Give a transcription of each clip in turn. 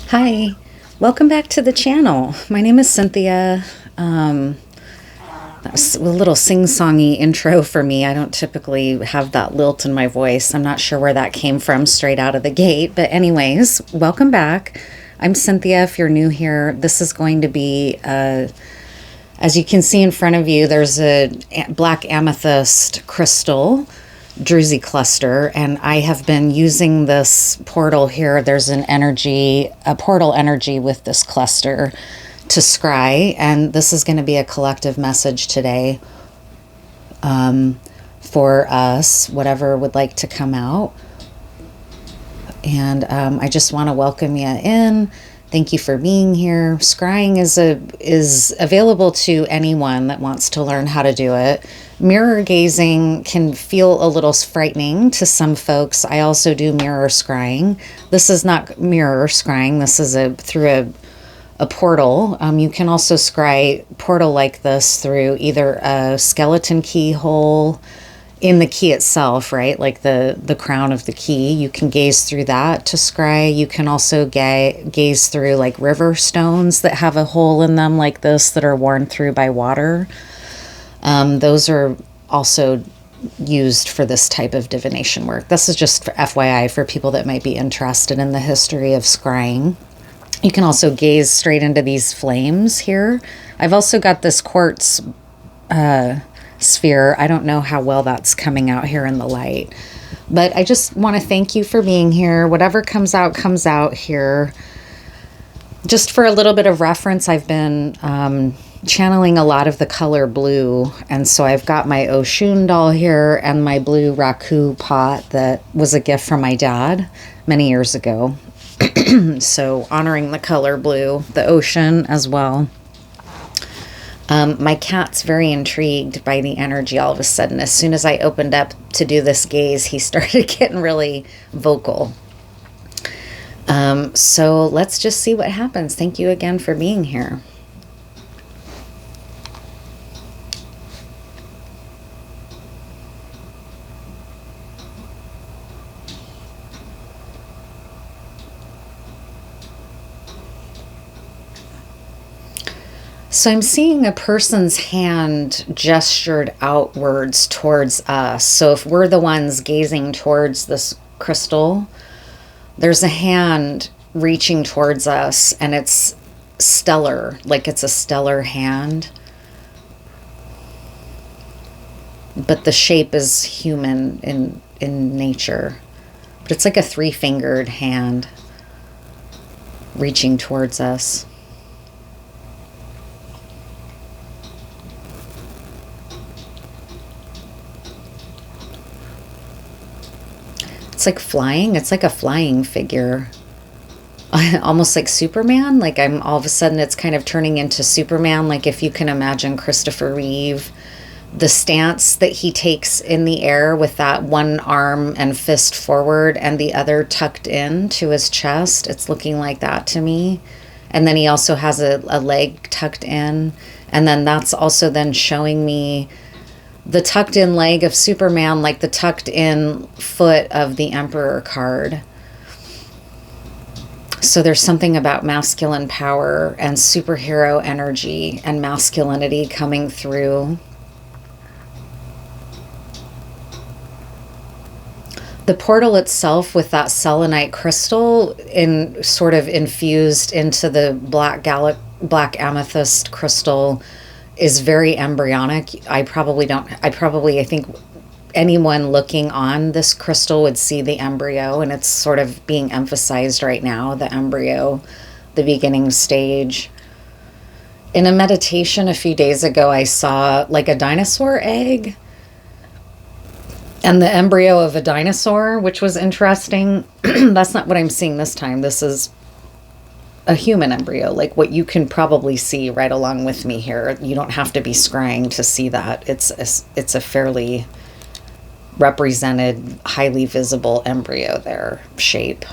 Hi, welcome back to the channel. My name is Cynthia. That was a little sing-songy intro for me. I don't typically have that lilt in my voice. I'm not sure where that came from straight out of the gate. But anyways, welcome back. I'm Cynthia. If you're new here, this is going to be, as you can see in front of you, there's a black amethyst crystal druzy cluster, and I have been using this portal here. There's an energy, a portal energy with this cluster to scry, and this is going to be a collective message today for us, whatever would like to come out. And I just want to welcome you in. Thank you for being here. Scrying is available to anyone that wants to learn how to do it. Mirror gazing can feel a little frightening to some folks. I also do mirror scrying. This is not mirror scrying. This is through a portal. You can also scry portal like this through either a skeleton keyhole in the key itself, right? Like the crown of the key. You can gaze through that to scry. You can also gaze through like river stones that have a hole in them like this that are worn through by water. Those are also used for this type of divination work. This is just for FYI for people that might be interested in the history of scrying. You can also gaze straight into these flames here. I've also got this quartz sphere. I don't know how well that's coming out here in the light, but I just want to thank you for being here. Whatever comes out here. Just for a little bit of reference, I've been channeling a lot of the color blue, and so I've got my Oshun doll here and my blue raku pot that was a gift from my dad many years ago. So honoring the color blue, the ocean as well. My cat's very intrigued by the energy all of a sudden. As soon as I opened up to do this gaze, he started getting really vocal. So let's just see what happens. Thank you again for being here. So I'm seeing a person's hand gestured outwards towards us. So if we're the ones gazing towards this crystal, there's a hand reaching towards us, and it's stellar, like it's a stellar hand. But the shape is human in nature. But it's like a three-fingered hand reaching towards us. It's like flying. It's like a flying figure. Almost like Superman. Like all of a sudden it's kind of turning into Superman. Like if you can imagine Christopher Reeve, the stance that he takes in the air with that one arm and fist forward and the other tucked in to his chest. It's looking like that to me. And then he also has a leg tucked in. And then that's also then showing me the tucked in leg of Superman, like the tucked in foot of the Emperor card. So there's something about masculine power and superhero energy and masculinity coming through. The portal itself with that selenite crystal sort of infused into the black amethyst crystal is very embryonic. I think anyone looking on this crystal would see the embryo, and it's sort of being emphasized right now, the embryo, the beginning stage. In a meditation a few days ago, I saw like a dinosaur egg and the embryo of a dinosaur, which was interesting. That's not what I'm seeing this time. This is a human embryo, like what you can probably see right along with me here. You don't have to be scrying to see that. It's a fairly represented, highly visible embryo there, shape.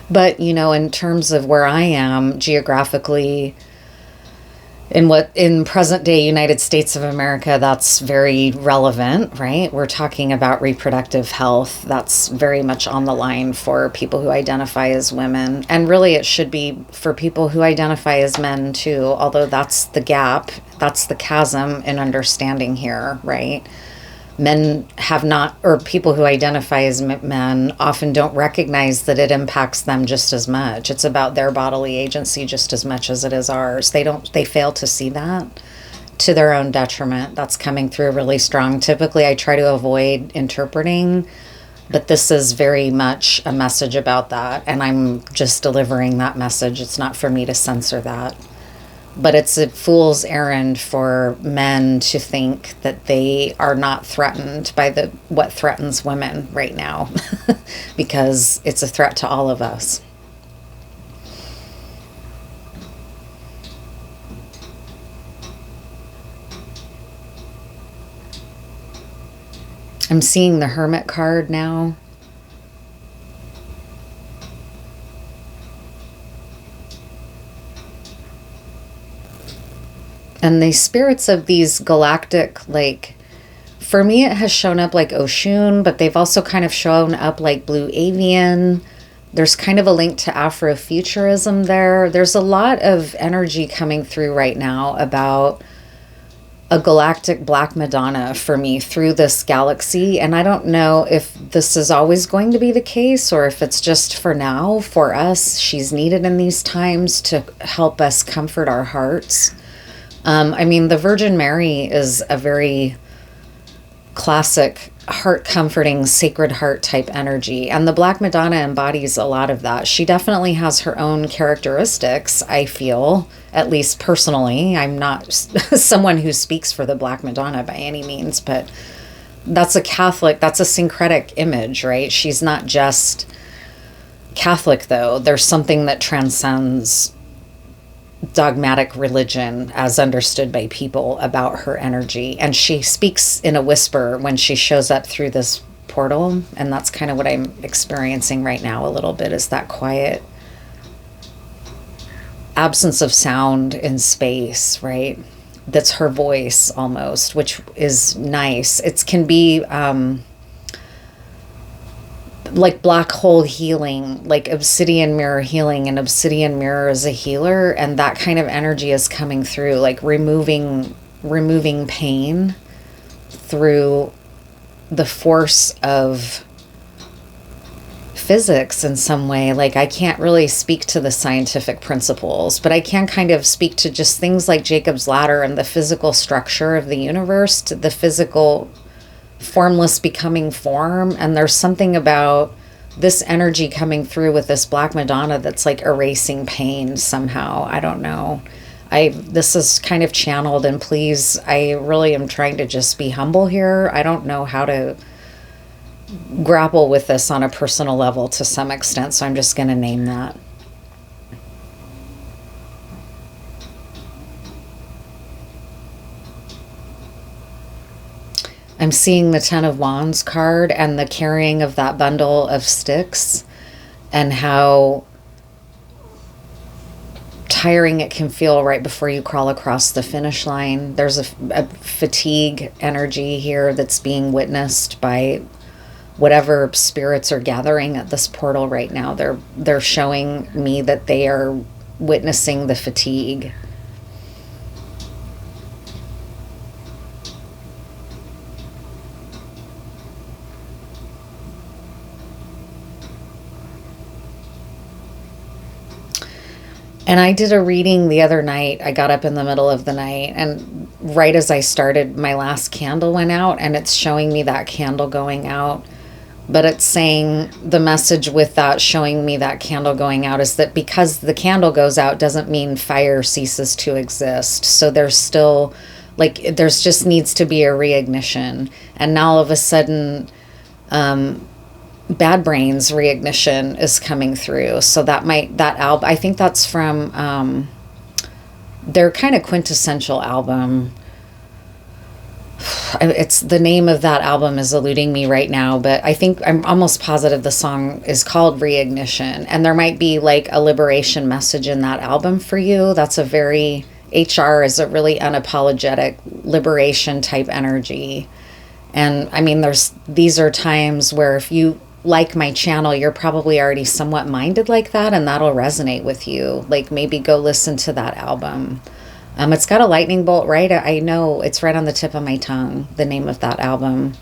But, in terms of where I am geographically, in present day United States of America, that's very relevant, right? We're talking about reproductive health. That's very much on the line for people who identify as women. And really, it should be for people who identify as men too, although that's the gap, that's the chasm in understanding here, right? Men have not, or people who identify as men often don't recognize that it impacts them just as much. It's about their bodily agency just as much as it is ours. They fail to see that to their own detriment. That's coming through really strong. Typically, I try to avoid interpreting, but this is very much a message about that. And I'm just delivering that message. It's not for me to censor that. But it's a fool's errand for men to think that they are not threatened by what threatens women right now, because it's a threat to all of us. I'm seeing the Hermit card now. And the spirits of these galactic, like, for me, it has shown up like Oshun, but they've also kind of shown up like Blue Avian. There's kind of a link to Afrofuturism there. There's a lot of energy coming through right now about a galactic Black Madonna for me through this galaxy. And I don't know if this is always going to be the case or if it's just for now, for us. She's needed in these times to help us comfort our hearts. I mean, the Virgin Mary is a very classic, heart-comforting, sacred heart type energy. And the Black Madonna embodies a lot of that. She definitely has her own characteristics, I feel, at least personally. I'm not someone who speaks for the Black Madonna by any means, but that's a syncretic image, right? She's not just Catholic, though. There's something that transcends dogmatic religion as understood by people about her energy, and she speaks in a whisper when she shows up through this portal, and that's kind of what I'm experiencing right now a little bit, is that quiet absence of sound in space, right? That's her voice almost, which is nice. It can be like black hole healing, like Obsidian Mirror healing, and Obsidian Mirror is a healer, and that kind of energy is coming through, like removing pain through the force of physics in some way. Like, I can't really speak to the scientific principles, but I can kind of speak to just things like Jacob's ladder and the physical structure of the universe, to the physical formless becoming form. And there's something about this energy coming through with this Black Madonna that's like erasing pain somehow. I don't know. This is kind of channeled, and please, I really am trying to just be humble here. I don't know how to grapple with this on a personal level to some extent, so I'm just going to name that. I'm seeing the Ten of Wands card and the carrying of that bundle of sticks, and how tiring it can feel right before you crawl across the finish line. There's a fatigue energy here that's being witnessed by whatever spirits are gathering at this portal right now. They're showing me that they are witnessing the fatigue. And I did a reading the other night. I got up in the middle of the night, and right as I started, my last candle went out, and it's showing me that candle going out. But it's saying, the message with that showing me that candle going out is that because the candle goes out doesn't mean fire ceases to exist. So there's still, like, there's just needs to be a reignition. And now all of a sudden, Bad Brains reignition is coming through. So that album, I think that's from their kind of quintessential album. It's the name of that album is eluding me right now, but I think I'm almost positive the song is called Reignition, and there might be like a liberation message in that album for you. That's a very HR is a really unapologetic liberation type energy. And I mean, these are times where if you like my channel, you're probably already somewhat minded like that, and that'll resonate with you. Like, maybe go listen to that album. It's got a lightning bolt, right? I know it's right on the tip of my tongue, the name of that album.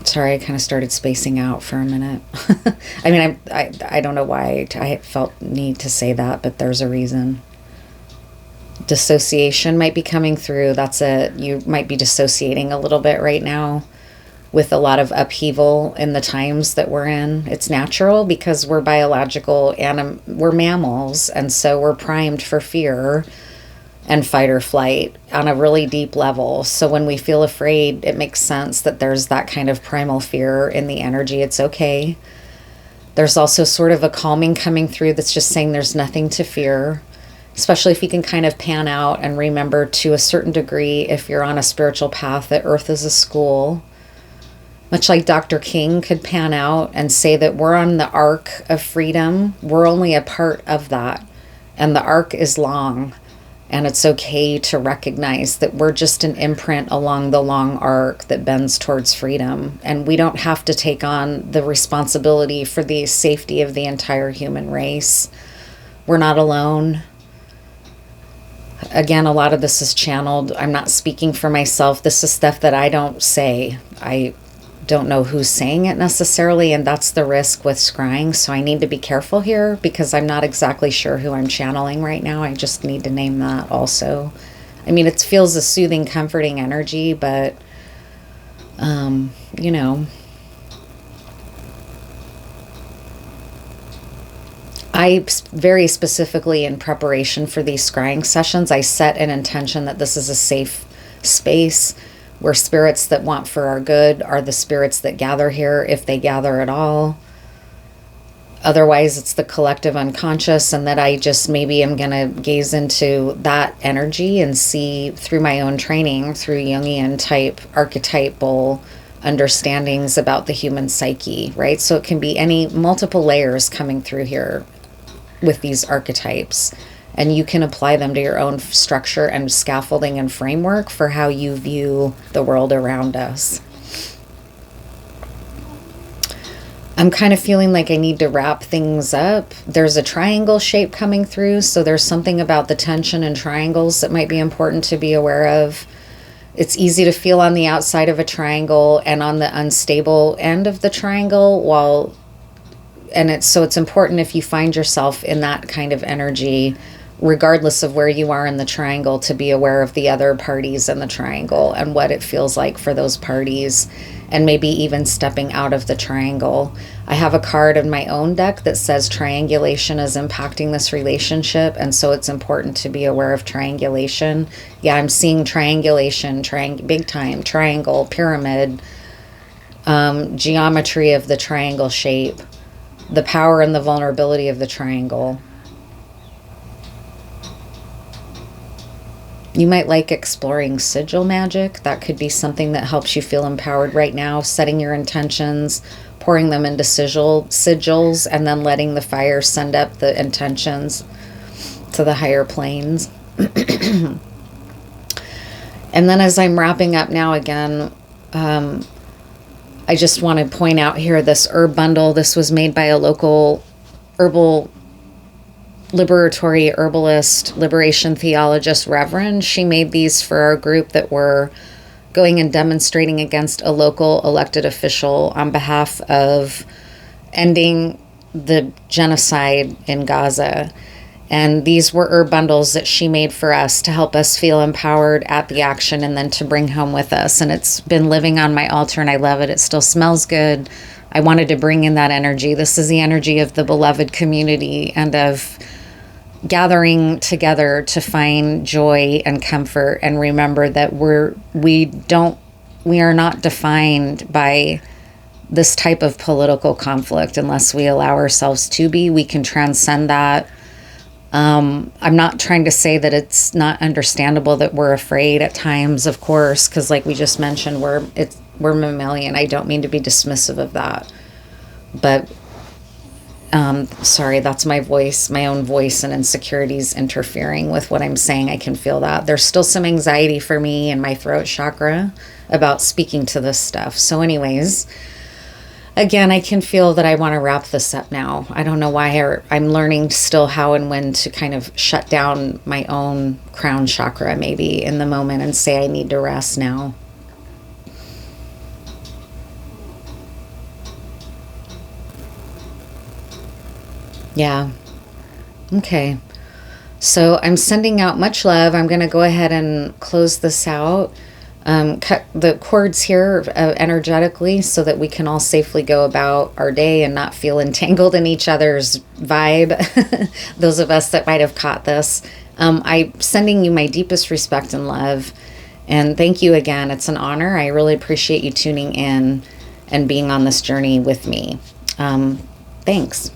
Sorry, I kind of started spacing out for a minute. I mean, I don't know why I felt need to say that, but there's a reason. Dissociation might be coming through. That's it. You might be dissociating a little bit right now with a lot of upheaval in the times that we're in. It's natural because we're biological and we're mammals, and so we're primed for fear and fight or flight on a really deep level. So when we feel afraid, it makes sense that there's that kind of primal fear in the energy. It's okay. There's also sort of a calming coming through that's just saying there's nothing to fear, especially if you can kind of pan out and remember to a certain degree, if you're on a spiritual path, that Earth is a school. Much like Dr. King could pan out and say that we're on the arc of freedom, we're only a part of that. And the arc is long. And it's okay to recognize that we're just an imprint along the long arc that bends towards freedom. And we don't have to take on the responsibility for the safety of the entire human race. We're not alone. Again, a lot of this is channeled. I'm not speaking for myself. This is stuff that I don't say. I don't know who's saying it necessarily, and that's the risk with scrying. So I need to be careful here because I'm not exactly sure who I'm channeling right now. I just need to name that also. I mean, it feels a soothing, comforting energy, but, you know, I very specifically, in preparation for these scrying sessions, I set an intention that this is a safe space where spirits that want for our good are the spirits that gather here, if they gather at all. Otherwise, it's the collective unconscious, and that I just maybe am going to gaze into that energy and see through my own training, through Jungian type archetypal understandings about the human psyche, right? So it can be any multiple layers coming through here with these archetypes. And you can apply them to your own structure and scaffolding and framework for how you view the world around us. I'm kind of feeling like I need to wrap things up. There's a triangle shape coming through, so there's something about the tension in triangles that might be important to be aware of. It's easy to feel on the outside of a triangle and on the unstable end of the triangle, so it's important if you find yourself in that kind of energy, regardless of where you are in the triangle, to be aware of the other parties in the triangle and what it feels like for those parties, and maybe even stepping out of the triangle. I have a card in my own deck that says triangulation is impacting this relationship, and so it's important to be aware of triangulation. Yeah, I'm seeing triangulation, big time, triangle, pyramid, geometry of the triangle shape, the power and the vulnerability of the triangle. You might like exploring sigil magic. That could be something that helps you feel empowered right now, setting your intentions, pouring them into sigils, and then letting the fire send up the intentions to the higher planes. And then as I'm wrapping up now again, I just want to point out here this herb bundle. This was made by a local herbal liberatory herbalist, liberation theologist, Reverend. She made these for our group that were going and demonstrating against a local elected official on behalf of ending the genocide in Gaza. And these were herb bundles that she made for us to help us feel empowered at the action and then to bring home with us. And it's been living on my altar and I love it. It still smells good. I wanted to bring in that energy. This is the energy of the beloved community and of gathering together to find joy and comfort, and remember that we are not defined by this type of political conflict unless we allow ourselves to be. We can transcend that. I'm not trying to say that it's not understandable that we're afraid at times, of course, because like we just mentioned, we're mammalian. I don't mean to be dismissive of that. But sorry, that's my voice, my own voice and insecurities interfering with what I'm saying. I can feel that. There's still some anxiety for me in my throat chakra about speaking to this stuff. So anyways, again, I can feel that I want to wrap this up now. I don't know why I'm learning still how and when to kind of shut down my own crown chakra maybe in the moment and say I need to rest now. Yeah. Okay. So I'm sending out much love. I'm going to go ahead and close this out. Cut the cords here energetically so that we can all safely go about our day and not feel entangled in each other's vibe. Those of us that might have caught this. I'm sending you my deepest respect and love. And thank you again. It's an honor. I really appreciate you tuning in and being on this journey with me. Thanks.